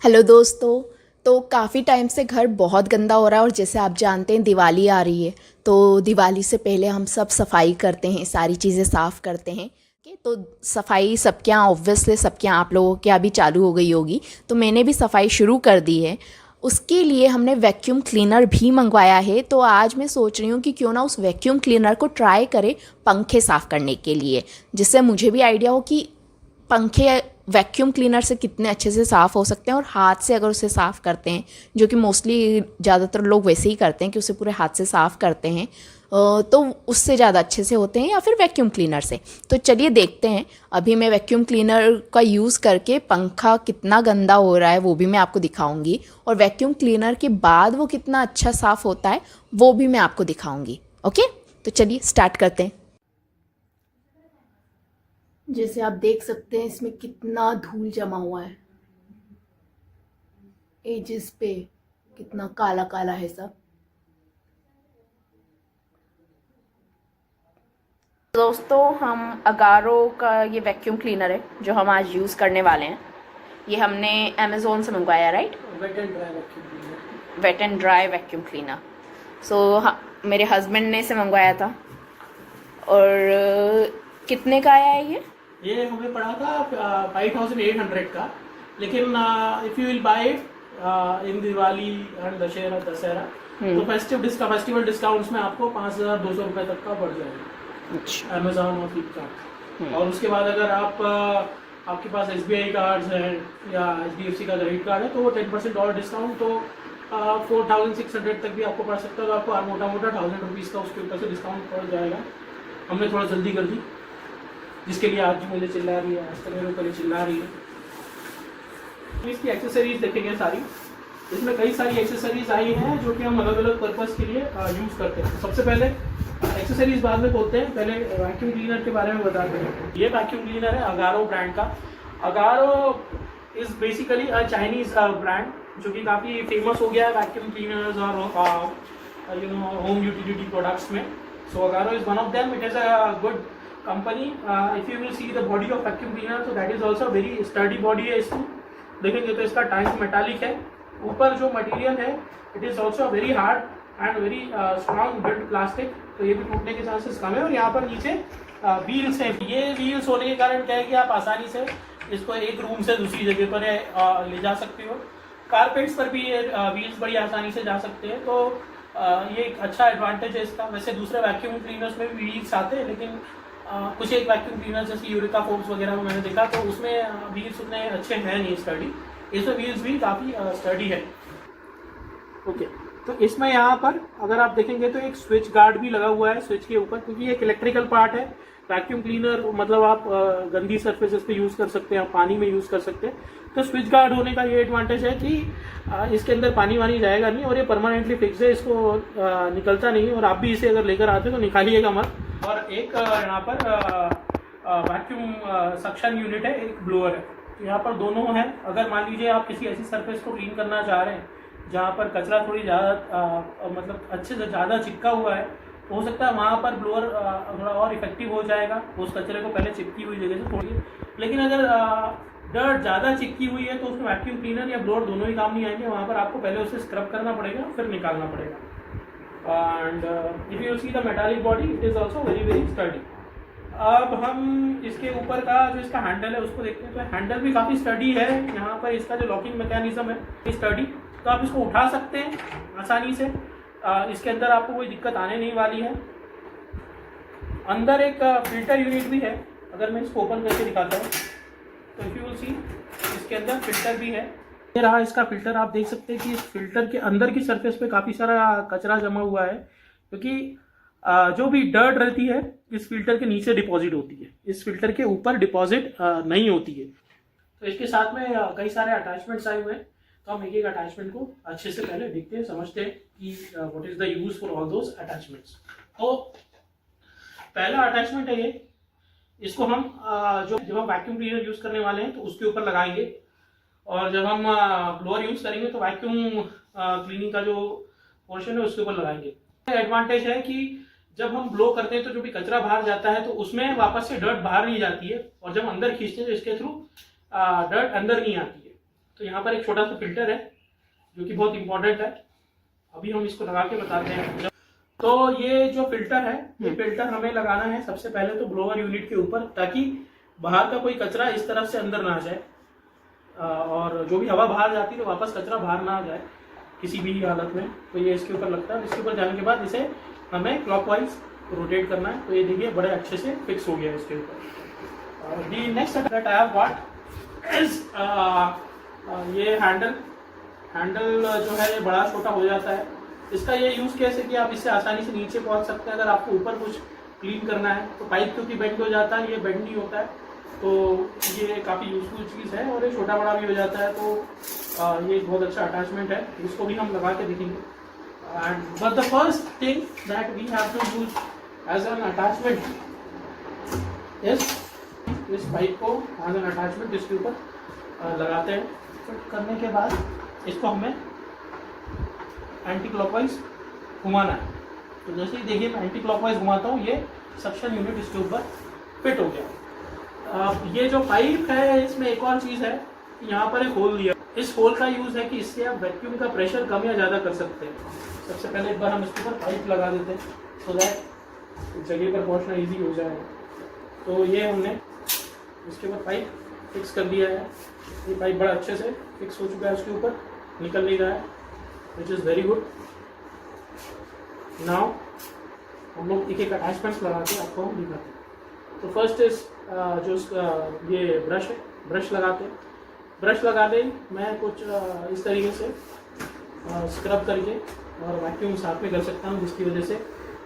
Hello दोस्तों। तो काफ़ी टाइम से घर बहुत गंदा हो रहा है और जैसे आप जानते हैं दिवाली आ रही है, तो दिवाली से पहले हम सब सफाई करते हैं, सारी चीज़ें साफ़ करते हैं कि तो सफाई सबके यहाँ ऑब्वियसली सबके यहाँ आप लोगों के यहाँ भी चालू हो गई होगी। तो मैंने भी सफाई शुरू कर दी है। उसके लिए हमने वैक्यूम क्लीनर भी मंगवाया है। तो आज मैं सोच रही हूँ कि क्यों ना उस वैक्यूम क्लीनर को ट्राई करें पंखे साफ़ करने के लिए, जिससे मुझे भी आइडिया हो कि पंखे वैक्यूम क्लीनर से कितने अच्छे से साफ़ हो सकते हैं। और हाथ से अगर उसे साफ़ करते हैं, जो कि मोस्टली ज़्यादातर लोग वैसे ही करते हैं कि उसे पूरे हाथ से साफ़ करते हैं, तो उससे ज़्यादा अच्छे से होते हैं या फिर वैक्यूम क्लीनर से। तो चलिए देखते हैं। अभी मैं वैक्यूम क्लीनर का यूज़ करके पंखा कितना गंदा हो रहा है वो भी मैं आपको दिखाऊंगी, और वैक्यूम क्लीनर के बाद वो कितना अच्छा साफ़ होता है वो भी मैं आपको दिखाऊंगी। ओके, तो चलिए स्टार्ट करते हैं। जैसे आप देख सकते हैं इसमें कितना धूल जमा हुआ है, एजेस पे कितना काला काला है सब। दोस्तों, हम अगारो का ये वैक्यूम क्लीनर है जो हम आज यूज़ करने वाले हैं। ये हमने अमेज़ोन से मंगवाया, right? Wet and dry vacuum cleaner. Wet and dry vacuum cleaner. मेरे हस्बैंड ने इसे मंगवाया था। और कितने का आया है ये हमें पड़ा था 5800 का, लेकिन if you will buy in Diwali and Dussehra तो फेस्टिवल डिस्काउंट्स में आपको 5200 रुपये तक का बढ़ जाएगा। अच्छा। अमेजोन और फ्लिपकार्ट। और उसके बाद अगर आप आपके पास SBI कार्ड्स हैं या HDFC का क्रेडिट कार्ड है तो वो 10% और डिस्काउंट, तो 4600 तक भी आपको पड़ सकता है। तो आपको मोटा मोटा 1000 रुपीज़ का उसके ऊपर से डिस्काउंट पड़ जाएगा। हमने थोड़ा जल्दी कर दी, जिसके लिए आज मुझे चिल्ला रही है, आज तक मेरे ऊपर चिल्ला रही है। इसकी एक्सेसरीज देखेंगे सारी, इसमें कई सारी एक्सेसरीज आई हैं जो कि हम अलग अलग पर्पज़ के लिए यूज़ करते हैं। सबसे पहले एक्सेसरीज बाद में बोलते हैं, पहले वैक्यूम क्लीनर के बारे में बताते हैं। ये वैक्यूम क्लीनर है अगारो ब्रांड का। Agaro is basically a Chinese brand जो कि काफ़ी फेमस हो गया है वैक्यूम क्लीनर्स और होम यूटिलिटी प्रोडक्ट्स में। So Agaro is one of them. It is a good company. If you will see the body of vacuum cleaner, तो that is also very sturdy body है इसकी। देखेंगे तो इसका tank metallic है। ऊपर जो मटेरियल है it is also very hard and very strong build plastic, तो ये भी टूटने के चांसेस कम है। और यहाँ पर नीचे व्हील्स हैं। ये व्हील्स होने के कारण क्या है कि आप आसानी से इसको एक रूम से दूसरी जगह पर ले जा सकते हो। कारपेट्स पर भी ये व्हील्स बड़ी आसानी से जा सकते हैं, तो ये एक अच्छा एडवांटेज है इसका। वैसे दूसरे वैक्यूम क्लीनर्स में भी व्हील्स आते हैं, लेकिन कुछ एक वैक्यूम क्लीनर जैसे यूरिका फोर्ब्स वगैरह में मैंने देखा तो उसमें व्हील्स उतने अच्छे हैं नहीं स्टडी। इसमें व्हील्स भी काफ़ी स्टडी है। ओके, तो इसमें यहाँ पर अगर आप देखेंगे तो एक स्विच गार्ड भी लगा हुआ है स्विच के ऊपर, क्योंकि एक इलेक्ट्रिकल पार्ट है। वैक्यूम क्लीनर मतलब आप गंदी सरफेसेस पे यूज़ कर सकते हैं, आप पानी में यूज़ कर सकते हैं। तो स्विच गार्ड होने का ये एडवांटेज है कि इसके अंदर पानी वानी जाएगा नहीं और ये परमानेंटली फिक्स है, इसको निकलता नहीं। और आप भी इसे अगर लेकर आते तो निकालिएगा मत। और एक यहाँ पर वैक्यूम सक्शन यूनिट है, एक ब्लोअर है। तो यहाँ पर दोनों हैं। अगर मान लीजिए आप किसी ऐसी सरफेस को क्लीन करना चाह रहे हैं जहाँ पर कचरा थोड़ी ज़्यादा मतलब अच्छे से ज़्यादा चिपका हुआ है, तो हो सकता है वहाँ पर ब्लोअर थोड़ा और इफेक्टिव हो जाएगा उस कचरे को पहले चिपकी हुई जगह से थोड़ी। लेकिन अगर डर्ट ज़्यादा चिपकी हुई है तो उसमें वैक्यूम क्लीनर या ब्लोअर दोनों ही काम नहीं आएंगे। वहाँ पर आपको पहले उसे स्क्रब करना पड़ेगा फिर निकालना पड़ेगा। And if you see the metallic body it is also very very study. अब हम इसके ऊपर का जो इसका हैंडल है उसको देखते हैं, तो हैंडल भी काफ़ी स्टडी है। यहाँ पर इसका जो लॉकिंग मैकेनिज्म है स्टडी, तो आप इसको उठा सकते हैं आसानी से। इसके अंदर आपको कोई दिक्कत आने नहीं वाली है। अंदर एक फिल्टर यूनिट भी है। अगर मैं इसको ओपन करके दिखाता हूँ तो इफ यू विल सी इसके अंदर फिल्टर भी है। ये रहा इसका फिल्टर। आप देख सकते हैं कि इस फिल्टर के अंदर की सरफेस पे काफ़ी सारा कचरा जमा हुआ है, क्योंकि जो भी डर्ट रहती है इस फिल्टर के नीचे डिपॉजिट होती है, इस फिल्टर के ऊपर डिपॉजिट नहीं होती है। तो इसके साथ में कई सारे अटैचमेंट्स आए हुए हैं, तो हम एक एक अटैचमेंट को अच्छे से पहले देखते हैं, समझते हैं कि what is the use for all those attachments. तो पहला अटैचमेंट है ये। इसको हम जब हम वैक्यूम क्लीनर यूज करने वाले हैं तो उसके ऊपर लगाएंगे, और जब हम ब्लोअर यूज करेंगे तो वैक्यूम क्लीनिंग का जो पोर्शन है उसके ऊपर लगाएंगे। एडवांटेज है कि जब हम ब्लो करते हैं तो जो भी कचरा बाहर जाता है तो उसमें वापस से डर्ट बाहर नहीं जाती है, और जब अंदर खींचते हैं तो इसके थ्रू डर्ट अंदर नहीं आती है। तो यहाँ पर एक छोटा सा फिल्टर है जो कि बहुत इंपॉर्टेंट है, अभी हम इसको लगा के बताते हैं। तो ये जो फिल्टर है, ये फिल्टर हमें लगाना है सबसे पहले तो ब्लोअर यूनिट के ऊपर, ताकि बाहर का कोई कचरा इस तरफ से अंदर ना आ जाए, और जो भी हवा बाहर जाती है तो वापस कचरा बाहर ना आ जाए किसी भी हालत में। तो ये इसके ऊपर लगता है। इसके ऊपर जाने के बाद इसे हमें क्लॉकवाइज रोटेट करना है। तो ये देखिए बड़े अच्छे से फिक्स हो गया इसके ऊपर। दी next that I have got is ये हैंडल जो है ये बड़ा छोटा हो जाता है। इसका ये यूज केस है कि आप इससे आसानी से नीचे पहुंच सकते हैं। अगर आपको ऊपर कुछ क्लीन करना है तो पाइप क्योंकि बेंड हो जाता है, ये बेंड नहीं होता है, तो ये काफ़ी यूजफुल चीज़ है और ये छोटा बड़ा भी हो जाता है। तो ये एक बहुत अच्छा अटैचमेंट है, इसको भी हम लगा के देखेंगे। And but the first thing that we have to use as an attachment इस पाइप को एज एन अटैचमेंट इसके ऊपर लगाते हैं। फिट करने के बाद इसको हमें एंटी क्लॉकवाइज घुमाना है। तो जैसे ही देखिए मैं एंटी क्लॉकवाइज घुमाता हूँ, ये सक्शन यूनिट इसके ऊपर फिट हो गया। ये जो पाइप है इसमें एक और चीज़ है, यहाँ पर एक होल दिया। इस होल का यूज़ है कि इससे आप वैक्यूम का प्रेशर कम या ज़्यादा कर सकते हैं। सबसे पहले एक बार हम इसके ऊपर पाइप लगा देते हैं सो दैट जगह पर पहुँचना ईजी हो जाएगा। तो ये हमने इसके ऊपर पाइप फिक्स कर दिया है। ये पाइप बड़ा अच्छे से फिक्स हो चुका है, उसके ऊपर निकल नहीं रहा है, which is very good. Now हम लोग एक एक अटैचमेंट्स लगा के आपको हम दिखाते हैं। तो फर्स्ट इज जो ये ब्रश है, ब्रश लगाते हैं। ब्रश लगाते ही मैं कुछ इस तरीके से स्क्रब करके और वैक्यूम साथ में कर सकता हूँ, जिसकी वजह से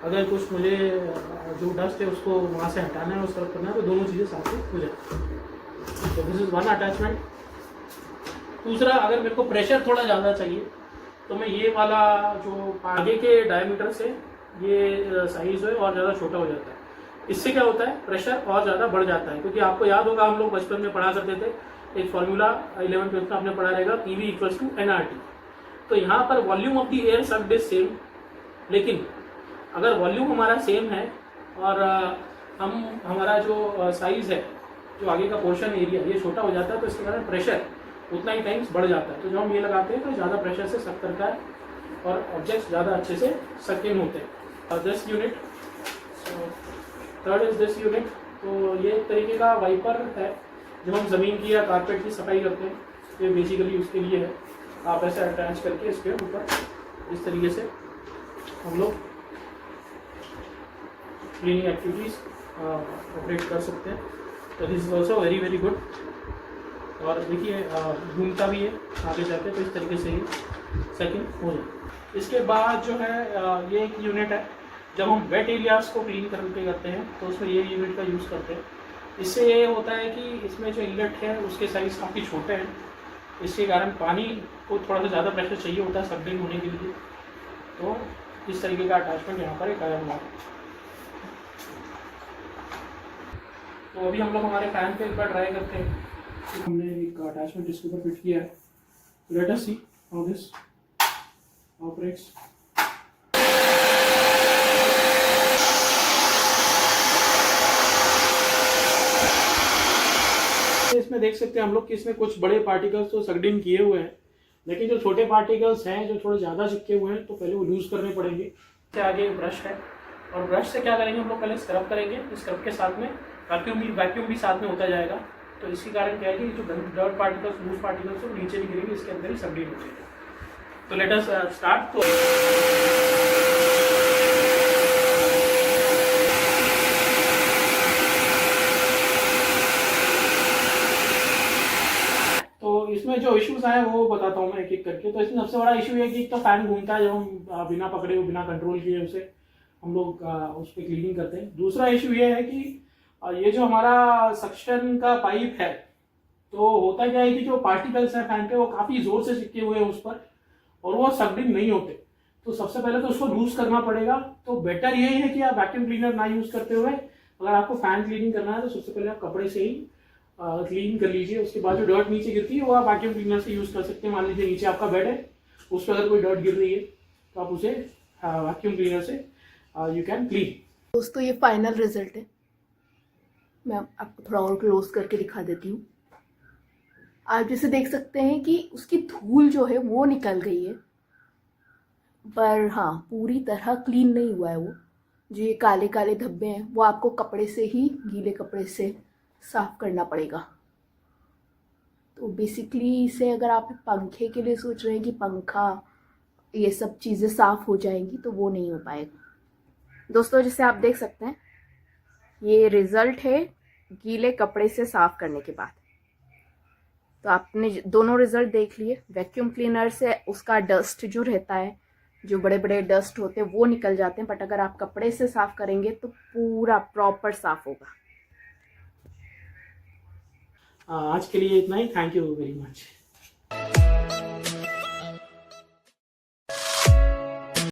अगर कुछ मुझे जो डस्ट है उसको वहाँ से हटाना है और स्क्रब करना है तो दोनों चीज़ें साथ में हो जाए। तो दिस इज़ वन अटैचमेंट। दूसरा, अगर मेरे को प्रेशर थोड़ा ज़्यादा चाहिए तो मैं ये वाला जो आगे के डायमीटर से ये साइज़ है और ज़्यादा छोटा हो जाता है। इससे क्या होता है, प्रेशर और ज़्यादा बढ़ जाता है। क्योंकि आपको याद होगा हम लोग बचपन में पढ़ा करते थे, एक फॉर्मूला 11th-12th में आपने पढ़ा रहेगा, PV = nRT। तो यहाँ पर volume of the air sucked is same, लेकिन अगर वॉल्यूम हमारा सेम है और हमारा जो साइज़ है, जो आगे का पोर्शन एरिया ये छोटा हो जाता है, तो इसके कारण प्रेशर उतना ही टाइम्स बढ़ जाता है। तो जब हम ये लगाते हैं तो ज़्यादा प्रेशर से सक करता है और ऑब्जेक्ट्स ज़्यादा अच्छे से सक इन होते हैं। This unit, third is this unit. तो ये एक तरीके का वाइपर है जो हम ज़मीन की या कारपेट की सफाई करते हैं, ये बेसिकली उसके लिए है। आप ऐसे अटैच करके इसके ऊपर इस तरीके से हम लोग क्लीनिंग एक्टिविटीज़ ऑपरेट कर सकते हैं। तो this is also very very good. और देखिए घूमता भी है आगे जाके, तो इस तरीके से ही सेकंड हो जाए। इसके बाद जो है ये एक यूनिट है, जब हम वेट एरियाज़ को क्लीन करके करते हैं तो उसमें ये यूनिट का यूज़ करते हैं। इससे ये होता है कि इसमें जो इनलेट है उसके साइज़ काफ़ी छोटे हैं, इसके कारण पानी को थोड़ा सा ज़्यादा प्रेशर चाहिए होता है सक्डिंग होने के लिए। तो इस तरीके का अटैचमेंट यहाँ पर एक आया हुआ है। तो अभी हम लोग हमारे फैन पे एक बार ट्राई करते हैं। तो हमने एक अटैचमेंट इसके ऊपर फिट किया है। Let us see how this operates. इसमें देख सकते हैं हम लोग कि इसमें कुछ बड़े पार्टिकल्स तो सक्ड इन किए हुए हैं, लेकिन जो छोटे पार्टिकल्स हैं जो थोड़े ज़्यादा चिपके हुए हैं तो पहले वो लूज़ करने पड़ेंगे। इससे आगे ब्रश है और ब्रश से क्या करेंगे हम लोग, पहले स्क्रब करेंगे। स्क्रब के साथ में वैक्यूम भी साथ में होता जाएगा। तो इसके कारण क्या है कि जो डर्ट पार्टिकल्स, लूज पार्टिकल्स वो नीचे नहीं गिरेंगे, इसके अंदर ही सक्ड इन हो जाएगा। तो लेट अस स्टार्ट। तो इसमें जो इश्यूज आए वो बताता हूँ मैं एक एक करके। तो इसमें सबसे बड़ा इशू ये कि एक तो फैन घूमता है, जब हम बिना पकड़े हुए बिना कंट्रोल किए उसे हम लोग उस पर क्लीनिंग करते हैं। दूसरा इशू ये है कि ये जो हमारा सक्शन का पाइप है, तो होता क्या है कि जो पार्टिकल्स हैं फैन पे वो काफ़ी ज़ोर से चिपके हुए हैं उस पर और वो सक्ड इन नहीं होते। तो सबसे पहले तो उसको लूज करना पड़ेगा। तो बेटर यही है कि आप वैक्यूम क्लीनर ना यूज़ करते हुए अगर आपको फैन क्लीनिंग करना है तो सबसे पहले आप कपड़े से ही क्लीन कर लीजिए। उसके बाद जो डर्ट नीचे गिरती है वो आप वैक्यूम क्लीनर से यूज़ कर सकते हैं। मान लीजिए नीचे आपका बेड है, उस पर अगर कोई डर्ट गिर रही है तो आप उसे वैक्यूम क्लीनर से यू कैन क्लीन। दोस्तों ये फाइनल रिजल्ट है, मैं आपको थोड़ा और क्लोज करके दिखा देती हूँ। आप जैसे देख सकते हैं कि उसकी धूल जो है वो निकल गई है, पर हाँ पूरी तरह क्लीन नहीं हुआ है वो। जो ये काले काले धब्बे हैं वो आपको कपड़े से ही, गीले कपड़े से साफ करना पड़ेगा। तो बेसिकली इसे अगर आप पंखे के लिए सोच रहे हैं कि पंखा ये सब चीज़ें साफ हो जाएंगी, तो वो नहीं हो पाएगा। दोस्तों जैसे आप देख सकते हैं ये रिजल्ट है गीले कपड़े से साफ करने के बाद। तो आपने दोनों रिजल्ट देख लिए। वैक्यूम क्लीनर से उसका डस्ट जो रहता है, जो बड़े बड़े डस्ट होते हैं वो निकल जाते हैं, बट अगर आप कपड़े से साफ करेंगे तो पूरा प्रॉपर साफ होगा। आज के लिए इतना ही। Thank you very much.